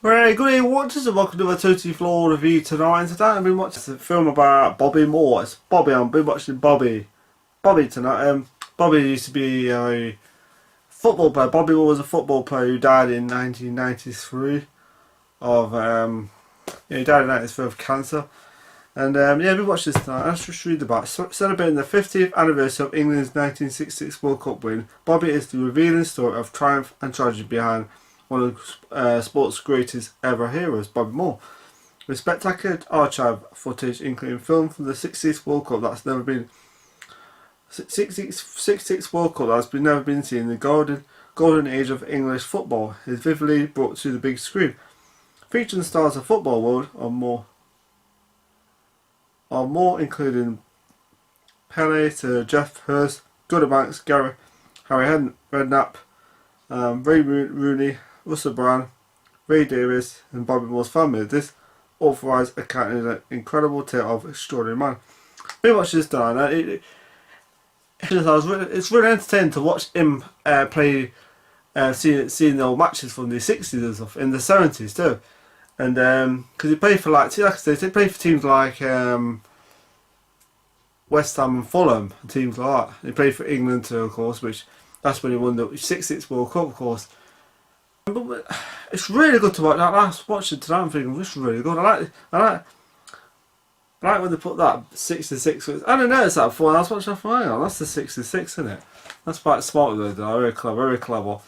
Right, good evening watchers and welcome to a totally flawed review tonight. And today I've been watching a film about Bobby Moore. It's Bobby, I've been watching Bobby tonight. Bobby used to be a football player. Bobby Moore was a football player who died in 1993 of he died in 1993 of cancer. And yeah, I've been watching this tonight. Let's just read about it. Celebrating the 50th anniversary of England's 1966 World Cup win, Bobby is the revealing story of triumph and tragedy behind one of sport's greatest ever heroes, Bobby Moore. With spectacular archive footage, including film from the 66th World Cup that's never been 66th World Cup that's never been seen in the golden age of English football, is vividly brought to the big screen, featuring stars of football world or more, including Pele to Jeff Hurst, Gordon Banks, Harry Redknapp, Ray Rooney, Russell Brand, Ray Davies and Bobby Moore's family. This authorised account is an incredible tale of extraordinary man. We watched this down. It's really entertaining to watch him play, seeing the old matches from the 60s and stuff, in the 70s too. And because he played for he played for teams like West Ham and Fulham, and teams like that. He played for England too, of course, that's when he won the 66th World Cup, of course. But it's really good to watch. I was watching tonight and thinking, this is really good. I like when they put that 66. I didn't notice that before. I was watching. I thought, hang on, that's the 66, isn't it? That's quite smart of them. Very clever, very clever.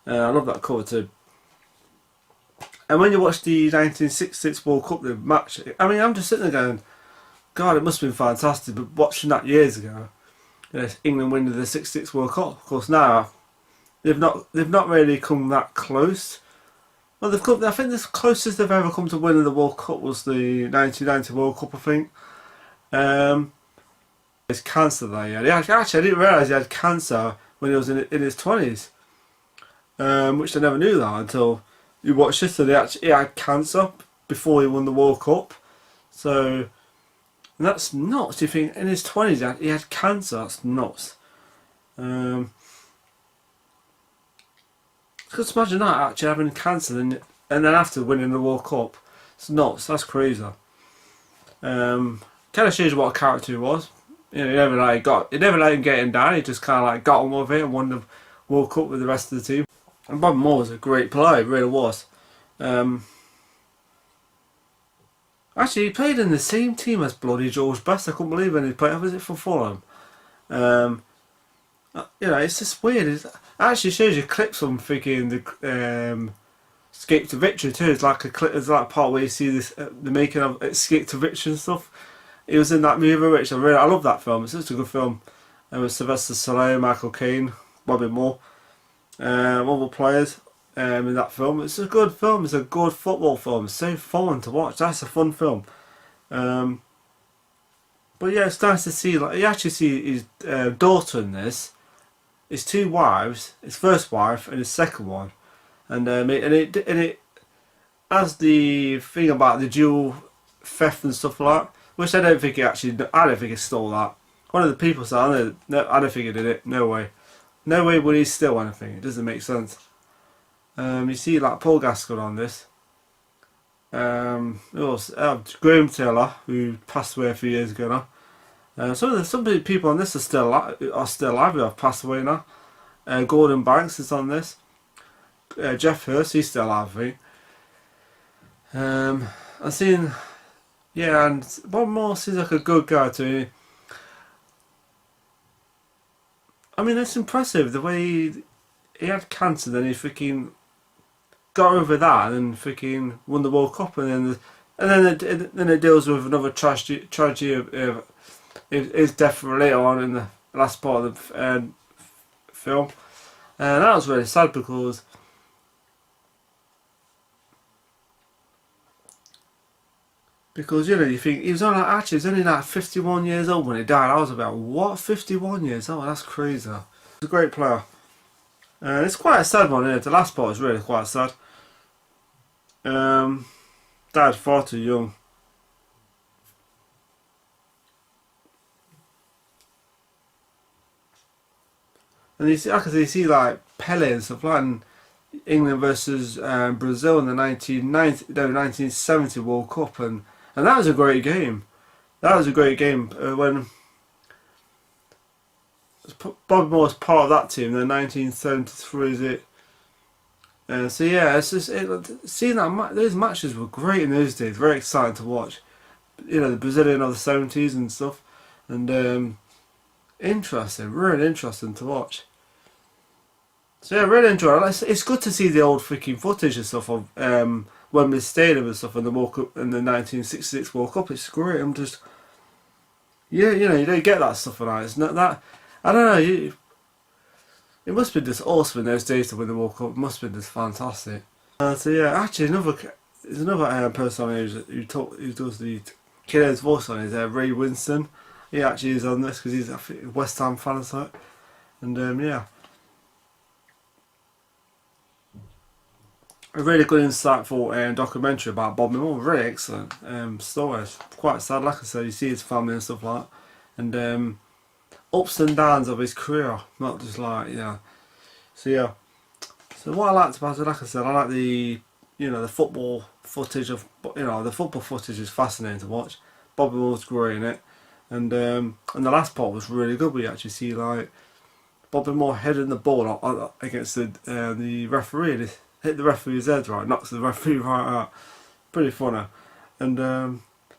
I love that cover too. And when you watch the 1966 World Cup match, I mean, I'm just sitting there going, God, it must have been fantastic. But watching that years ago, England winning the 66th World Cup. Of course, now they've not really come that close. Well, they've come. I think the closest they've ever come to winning the World Cup was the 1990 World Cup. I think. It's cancer that he had. Actually, I didn't realise he had cancer when he was in his 20s, which I never knew that until you watched this. So he had cancer before he won the World Cup. So, and that's nuts. You think in his 20s he had cancer? That's nuts. Just imagine that, actually having cancer and then after winning the World Cup. It's nuts. That's crazy. Kind of shows you what a character he was. You know, he never let him get him down. He just kind of like got on with it and won the World Cup with the rest of the team. And Bobby Moore was a great player. He really was. Actually, he played in the same team as bloody George Best. I couldn't believe when he played. Was it for Fulham? You know, it's just weird. It actually shows you clips from freaking the Escape to Victory too. It's like a clip. It's like a part where you see this the making of Escape to Victory and stuff. He was in that movie, which I love that film. It's such a good film. With Sylvester Stallone, Michael Caine, Bobby Moore, other players in that film. It's a good film. It's a good football film. It's so fun to watch. That's a fun film. But yeah, it's nice to see. Like you actually see his daughter in this. His two wives, his first wife and his second one, and it has the thing about the dual theft and stuff like that, which I don't think he stole that. One of the people said, I don't think he did it. No way would he steal anything. It doesn't make sense. You see like Paul Gascoigne on this. Graham Taylor, who passed away a few years ago now. Some people on this are still alive who have passed away now. Gordon Banks is on this. Jeff Hurst, he's still alive, I think. I've seen, yeah, and Bob Moore seems like a good guy to me. I mean, it's impressive the way he had cancer, then he freaking got over that, and then freaking won the World Cup, and then it deals with another tragedy of his death later on in the last part of the film, and that was really sad because you know, you think he was only like 51 years old when he died. I was about, what, 51 years old? That's crazy. He's a great player. It's quite a sad one, isn't it? The last part is really quite sad. Died far too young. And you see, like Pele and stuff like that, and England versus Brazil in the 1970 World Cup, and that was a great game. That was a great game when Bobby Moore was part of that team. The 1973 is it? So yeah, it's just seeing that those matches were great in those days. Very exciting to watch. You know, the Brazilian of the 70s and stuff, and interesting, really interesting to watch. So yeah, I really enjoy it. It's good to see the old freaking footage and stuff of Wembley Stadium and stuff in the World Cup in the 1966 World Cup. It's great. I'm just, yeah, you know, you don't get that stuff now. It's not that. I don't know. It must have been just awesome in those days to win the World Cup. It must have been just fantastic. So yeah, actually there's another person who does the Kiddo's voice on is Ray Winston. He actually is on this because he's a West Ham fan or something. And yeah. A really good, insightful documentary about Bobby Moore. Really excellent stories. Quite sad, like I said. You see his family and stuff like that, and ups and downs of his career. Not just like So yeah. So what I liked about it, like I said, I like the the football footage of the football footage is fascinating to watch. Bobby Moore's great in it, and the last part was really good. We actually see like Bobby Moore heading the ball against the referee. And hit the referee's head right, knocks the referee right out. Pretty funny. And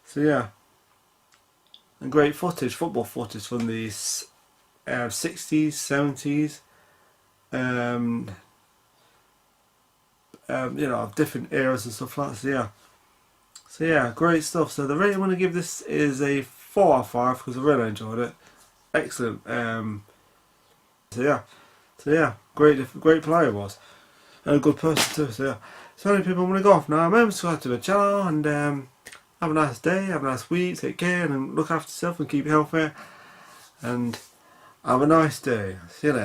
so yeah. And great footage, football footage from the 60s, 70s, of different eras and stuff like that. So yeah, great stuff. So the rating I'm going to give this is a 4 out of 5 because I really enjoyed it. Excellent. So yeah, great player was. And a good person too, so yeah. So anyway people, I'm going to go off now. Remember to subscribe to the channel and have a nice day, have a nice week, take care and look after yourself and keep healthy. And have a nice day. See you later.